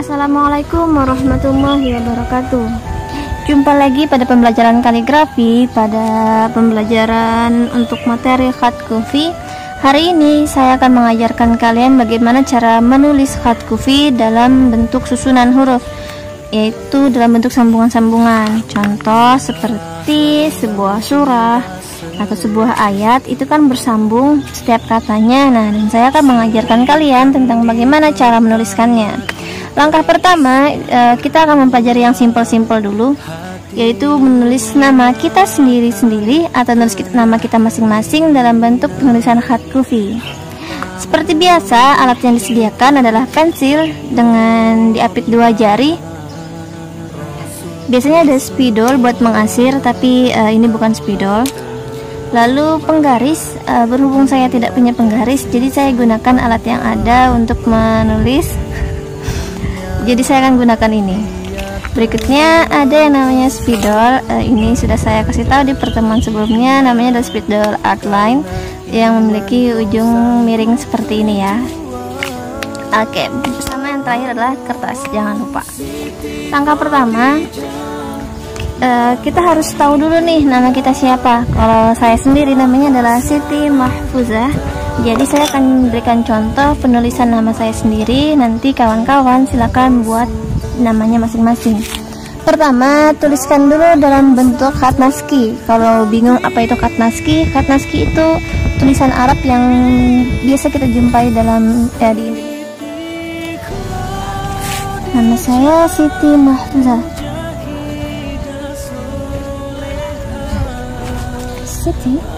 Assalamualaikum warahmatullahi wabarakatuh. Jumpa lagi pada pembelajaran kaligrafi, pada pembelajaran untuk materi khat kufi. Hari ini saya akan mengajarkan kalian bagaimana cara menulis khat kufi dalam bentuk susunan huruf, yaitu dalam bentuk sambungan-sambungan. Contoh seperti sebuah surah atau sebuah ayat, itu kan bersambung setiap katanya. Nah, dan saya akan mengajarkan kalian tentang bagaimana cara menuliskannya. Langkah pertama, kita akan mempelajari yang simpel-simpel dulu, yaitu menulis nama kita sendiri-sendiri atau menulis nama kita masing-masing dalam bentuk penulisan khat kufi. Seperti biasa, alat yang disediakan adalah pensil dengan diapit 2 jari. Biasanya ada spidol buat mengasir, tapi ini bukan spidol. Lalu penggaris, berhubung saya tidak punya penggaris, jadi saya gunakan alat yang ada untuk menulis. Jadi saya akan gunakan ini. Berikutnya ada yang namanya spidol. Ini sudah saya kasih tahu di pertemuan sebelumnya, namanya adalah spidol outline yang memiliki ujung miring seperti ini ya. Oke, sama yang terakhir adalah kertas, jangan lupa. Langkah pertama, kita harus tahu dulu nih nama kita siapa. Kalau saya sendiri namanya adalah Siti Mahfuzah. Jadi saya akan berikan contoh penulisan nama saya sendiri. Nanti kawan-kawan silakan buat namanya masing-masing. Pertama, tuliskan dulu dalam bentuk khat naskhi. Kalau bingung apa itu khat naskhi itu tulisan Arab yang biasa kita jumpai dalam di nama saya Siti Mahfuzah. Siti.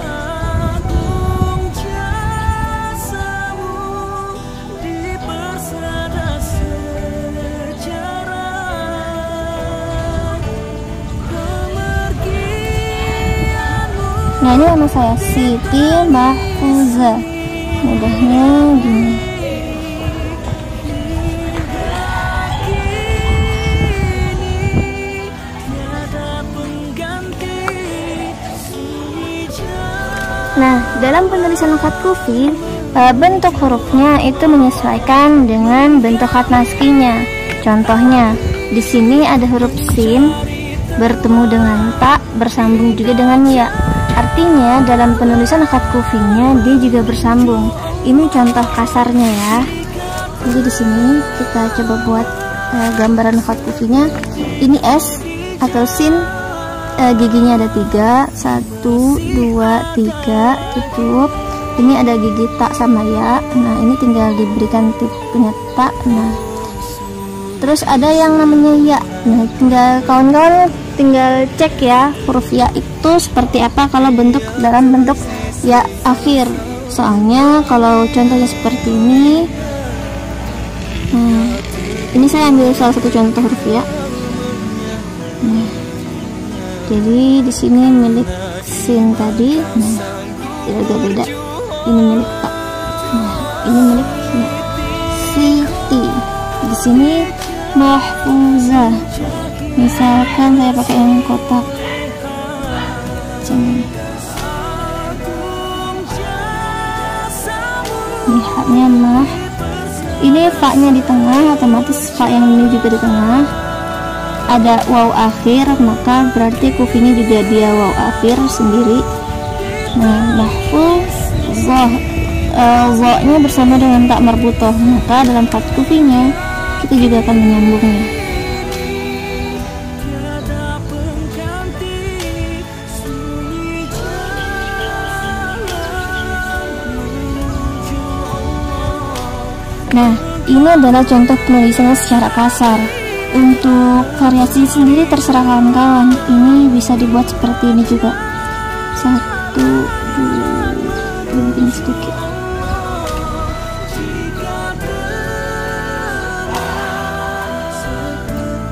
Nah, ini nama saya Siti Mahfuzah. Mudahnya gini. Nah, dalam penulisan khat kufi, bentuk hurufnya itu menyesuaikan dengan bentuk khat naskhinya. Contohnya, di sini ada huruf sin bertemu dengan ta, bersambung juga dengan ya. Artinya dalam penulisan khat kufinya dia juga bersambung. Ini contoh kasarnya ya. Jadi di sini kita coba buat gambaran khat kufinya. Ini S atau sin, giginya ada 3, 1, 2, 3, tutup. Ini ada gigi ta sama ya. Nah, ini tinggal diberikan tipnya ta. Nah, terus ada yang namanya ya. Nah, tinggal kawan-kawan tinggal cek ya huruf ya itu seperti apa kalau dalam bentuk ya akhir. Soalnya kalau contohnya seperti ini, ini saya ambil salah satu contoh huruf ya. Nah, jadi di sini milik sin tadi, nah agak beda. Ini milik ta. Nah, ini milik Siti. Di sini Mahfuzah. Misalkan saya pakai yang kotak. Ini haknya mah. Ini fa-nya di tengah, otomatis fa yang ini juga di tengah. Ada waw akhir, maka berarti kufinya juga dia waw akhir sendiri. Nah, mahfuzah, za-nya bersama dengan tak marbutoh, maka dalam khat kufinya kita juga akan menyambungnya. Nah, ini adalah contoh penulisannya secara kasar. Untuk variasi sendiri terserah kawan-kawan. Ini bisa dibuat seperti ini juga. 1, 2, bikin sedikit.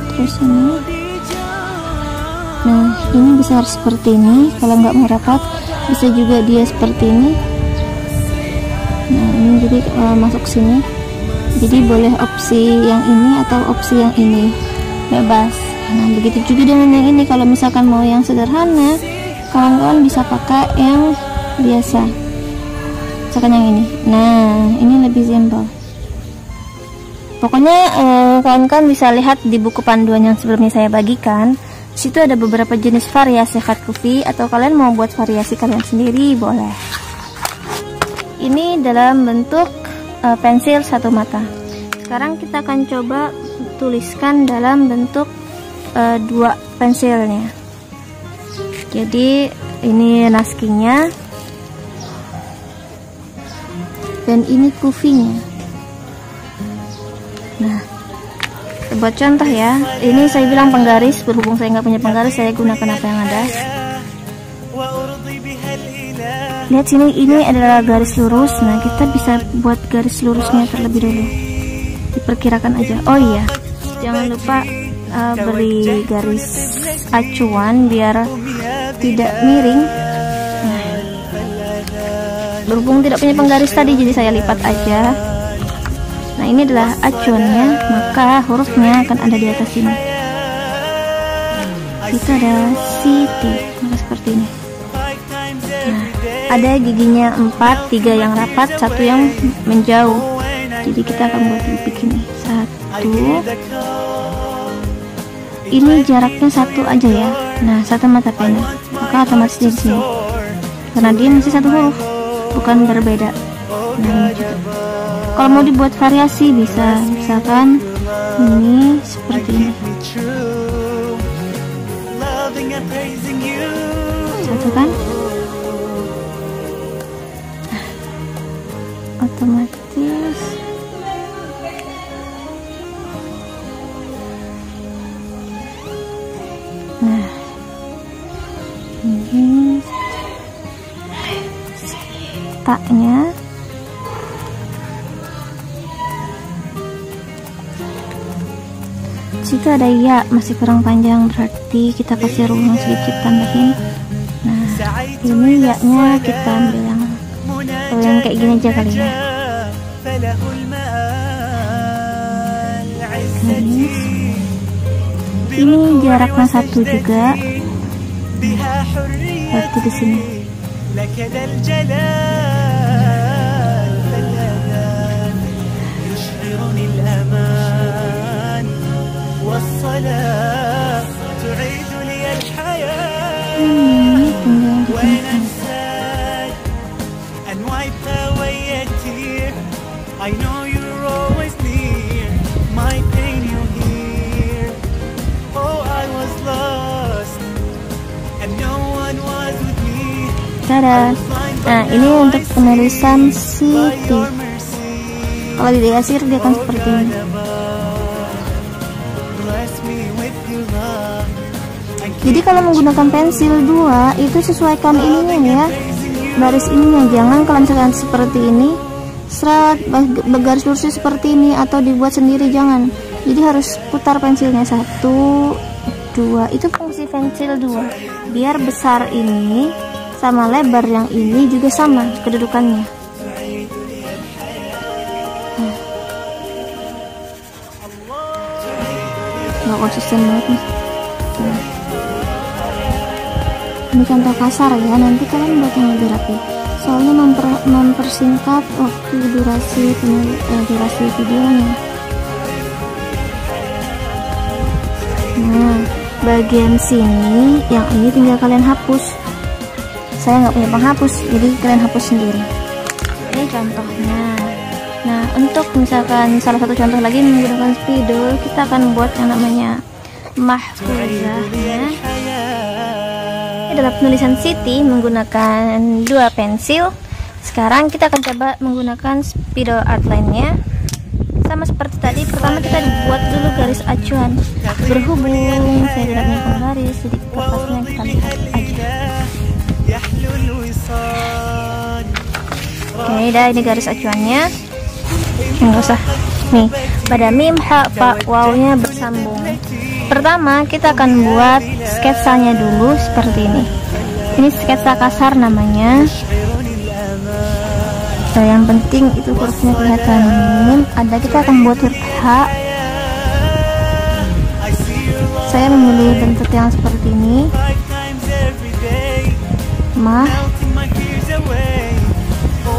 Terus ini. Nah, ini bisa seperti ini. Kalau nggak mau rapat, bisa juga dia seperti ini. Nah, ini jadi masuk sini. Jadi boleh opsi yang ini atau opsi yang ini, bebas. Nah, begitu juga dengan yang ini. Kalau misalkan mau yang sederhana, kawan-kawan bisa pakai yang biasa. Misalkan yang ini. Nah, ini lebih simpel. Pokoknya kawan-kawan bisa lihat di buku panduan yang sebelumnya saya bagikan. Di situ ada beberapa jenis variasi khat kufi, atau kalian mau buat variasi kalian sendiri boleh. Ini dalam bentuk pensil satu mata. Sekarang kita akan coba tuliskan dalam bentuk dua pensilnya. Jadi ini naskinya dan ini kufinya. Nah, buat contoh ya, ini saya bilang penggaris, berhubung saya nggak punya penggaris, saya gunakan apa yang ada. Lihat sini, ini adalah garis lurus. Nah, kita bisa buat garis lurusnya terlebih dulu. Diperkirakan aja. Oh iya, jangan lupa beri garis acuan biar tidak miring. Nah, berhubung tidak punya penggaris tadi, jadi saya lipat aja. Nah, ini adalah acuannya, maka hurufnya akan ada di atas sini. Itu ada siti, maka seperti ini. Nah, ada giginya 4, 3 yang rapat, 1 yang menjauh. Jadi kita akan buat begini. 1. Ini jaraknya 1 aja ya. Nah, 1 mata pena, maka otomatis di sini. Karena dia masih 1 huruf, bukan berbeda. Nah, ini juga. Kalau mau dibuat variasi bisa, misalkan ini seperti ini. 1 kan? Nah, otomatis. Nah, ini taknya. Situ ada ya, masih kurang panjang, berarti kita kasih ruang sedikit, tambahin. Nah, ini ya-nya kita ambil yang kayak gini aja kali ya. Ini jaraknya 1 juga, berarti di sini. Tada. Nah, ini untuk penulisan Siti. Kalau di Yasir dia akan seperti ini. Jadi kalau menggunakan pensil 2 itu sesuaikan ininya ya, baris ininya. Jangan kalau misalkan seperti ini, garis lurusnya seperti ini, atau dibuat sendiri, jangan. Jadi harus putar pensilnya 1, 2. Itu fungsi pensil 2, biar besar ini sama lebar yang ini juga sama kedudukannya. Nggak konsisten banget nih. Ini contoh kasar ya, nanti kalian buat yang lebih rapi. Soalnya mempersingkat waktu durasi videonya. Nah, bagian sini yang ini tinggal kalian hapus. Saya nggak punya penghapus, jadi kalian hapus sendiri. Ini contohnya. Nah, untuk misalkan salah satu contoh lagi menggunakan spidol, kita akan buat yang namanya mahfuzah ya. Ini adalah penulisan Siti menggunakan 2 pensil. Sekarang kita akan coba menggunakan spidol outline-nya. Sama seperti tadi, pertama kita buat dulu garis acuan. Berhubung saya tidak punya penggaris, jadi kertasnya kita lihat aja. Oke, dah, ini garis acuannya. Nggak usah. Nih, pada mim, ha, fa, wawnya bersambung. Pertama kita akan buat sketsanya dulu seperti ini. Ini sketsa kasar namanya. Nah, yang penting itu hurufnya kelihatan. Mim, ada, kita akan buat huruf H. Saya memilih bentuk yang seperti ini. Mah,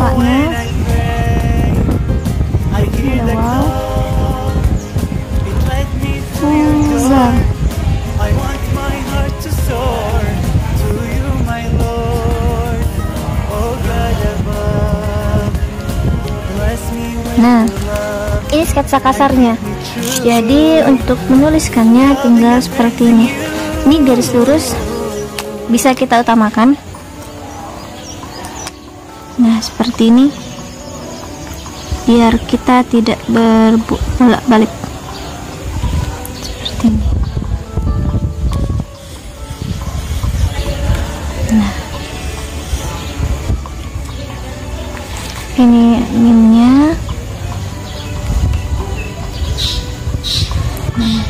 fa-nya, ini ada waw, besar. Nah, ini sketsa kasarnya. Jadi untuk menuliskannya tinggal seperti ini. Ini garis lurus bisa kita utamakan. Nah, seperti ini. Biar kita tidak berbolak-balik. Seperti ini. Nah, ini minnya. Nah,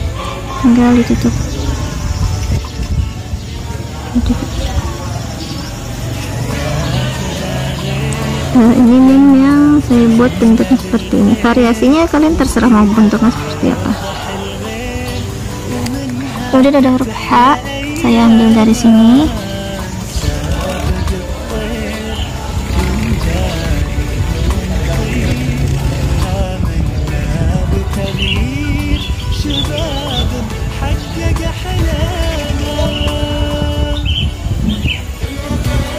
tinggal ditutup. Nah, ini meme yang saya buat bentuknya seperti ini. Variasinya kalian terserah mau bentuknya seperti apa. Kemudian ada huruf H, saya ambil dari sini.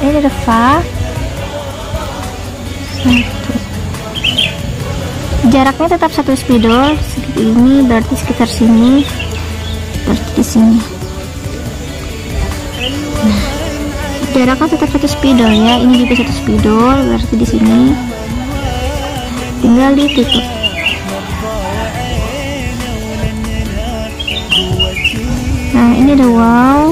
Ini ada fa. Jaraknya tetap satu spidol. Ini berarti sekitar sini. Berarti di sini. Nah, jaraknya tetap satu spidol ya. Ini juga satu spidol. Berarti di sini. Tinggal ditutup. Nah, ini ada wow.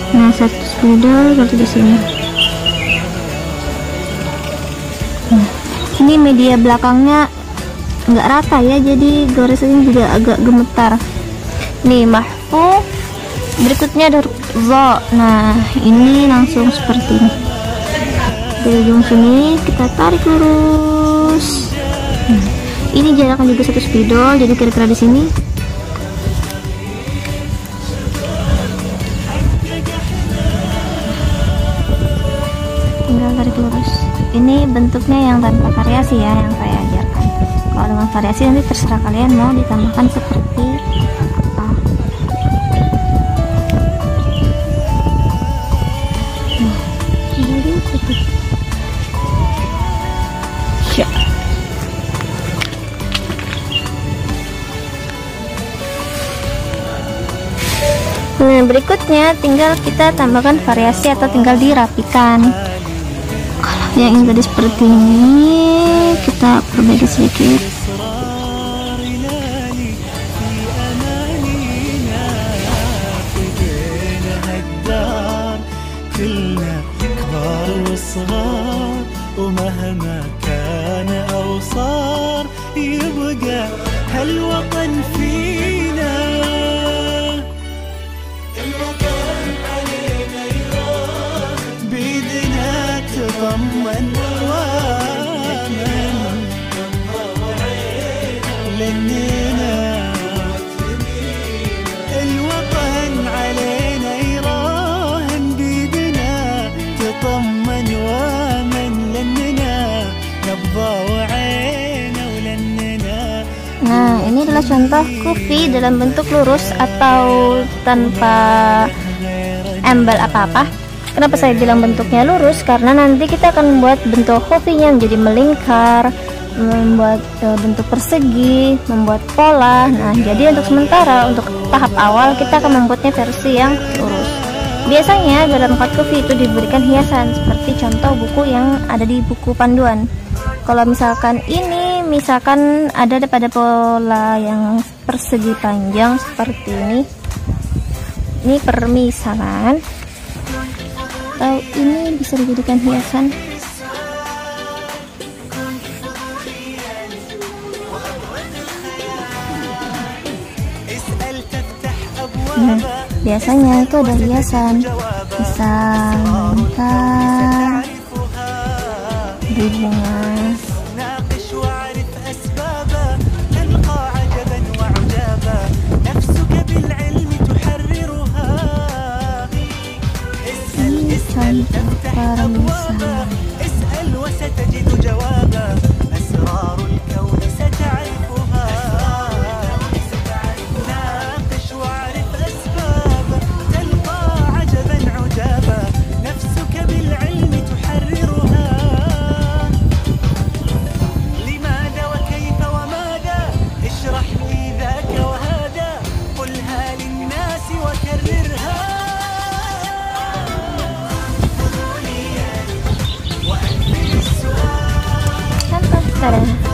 Nah, satu spidol berarti di sini. Nah, ini media belakangnya nggak rata ya, jadi goresannya juga agak gemetar. Nih mahfuz. Berikutnya ada zo. Nah, ini langsung seperti ini. Di ujung sini kita tarik lurus. Ini jaraknya juga satu spidol, jadi kira-kira di sini. Tinggal tarik lurus. Ini bentuknya yang tanpa variasi ya, yang saya ajarkan. Kalau dengan variasi nanti terserah kalian mau ditambahkan seperti apa. Jadi tutup. Nah, berikutnya tinggal kita tambahkan variasi atau tinggal dirapikan. Yang ini tadi seperti ini, kita perbaiki sedikit. Nah, ini adalah contoh kufi dalam bentuk lurus atau tanpa embel apa-apa. Kenapa saya bilang bentuknya lurus? Karena nanti kita akan membuat bentuk kufinya menjadi melingkar, membuat bentuk persegi, membuat pola. Nah, jadi untuk sementara, untuk tahap awal kita akan membuatnya versi yang lurus. Biasanya dalam cut kufi itu diberikan hiasan seperti contoh buku yang ada di buku panduan. Kalau misalkan ini, misalkan ada pada pola yang persegi panjang seperti ini permisalan, atau ini bisa dijadikan hiasan. Nah, biasanya itu ada hiasan, misal lingkar, bunga.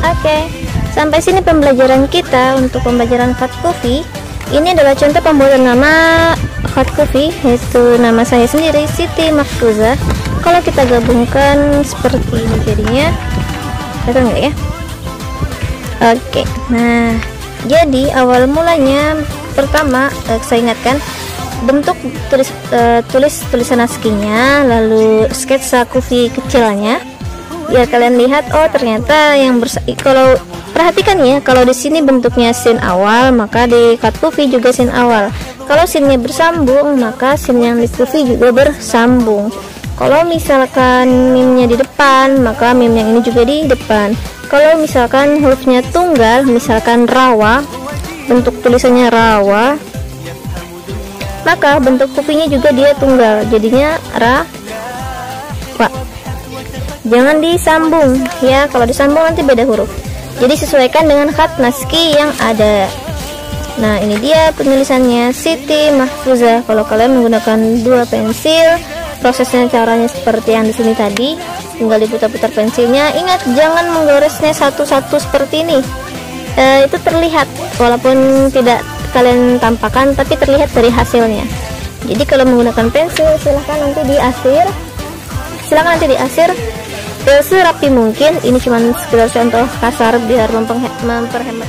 Oke, sampai sini pembelajaran kita untuk pembelajaran Khat Coffee. Ini adalah contoh pembuatan nama Khat Coffee, yaitu nama saya sendiri Siti Mahfuzah. Kalau kita gabungkan seperti ini jadinya, betul nggak ya? Oke, nah jadi awal mulanya pertama saya ingatkan bentuk tulisan ASCII-nya, lalu sketsa Coffee kecilnya, biar kalian lihat oh ternyata yang kalau perhatikan ya, kalau di sini bentuknya sin awal, maka di Khat Coffee juga sin awal. Kalau sinnya bersambung, maka sin yang di Coffee juga bersambung. Kalau misalkan mimnya di depan, maka mim yang ini juga di depan. Kalau misalkan hurufnya tunggal, misalkan rawa, bentuk tulisannya rawa, maka bentuk Coffee-nya juga dia tunggal, jadinya ra. Jangan disambung ya, kalau disambung nanti beda huruf. Jadi sesuaikan dengan khat naskhi yang ada. Nah, ini dia penulisannya Siti Mahfuzah. Kalau kalian menggunakan dua pensil, prosesnya caranya seperti yang di sini tadi. Tinggal diputar-putar pensilnya. Ingat, jangan menggoresnya satu-satu seperti ini. Itu terlihat walaupun tidak kalian tampakkan, tapi terlihat dari hasilnya. Jadi kalau menggunakan pensil, silahkan nanti diasir serapi mungkin. Ini cuma sekedar contoh kasar biar memperhemat.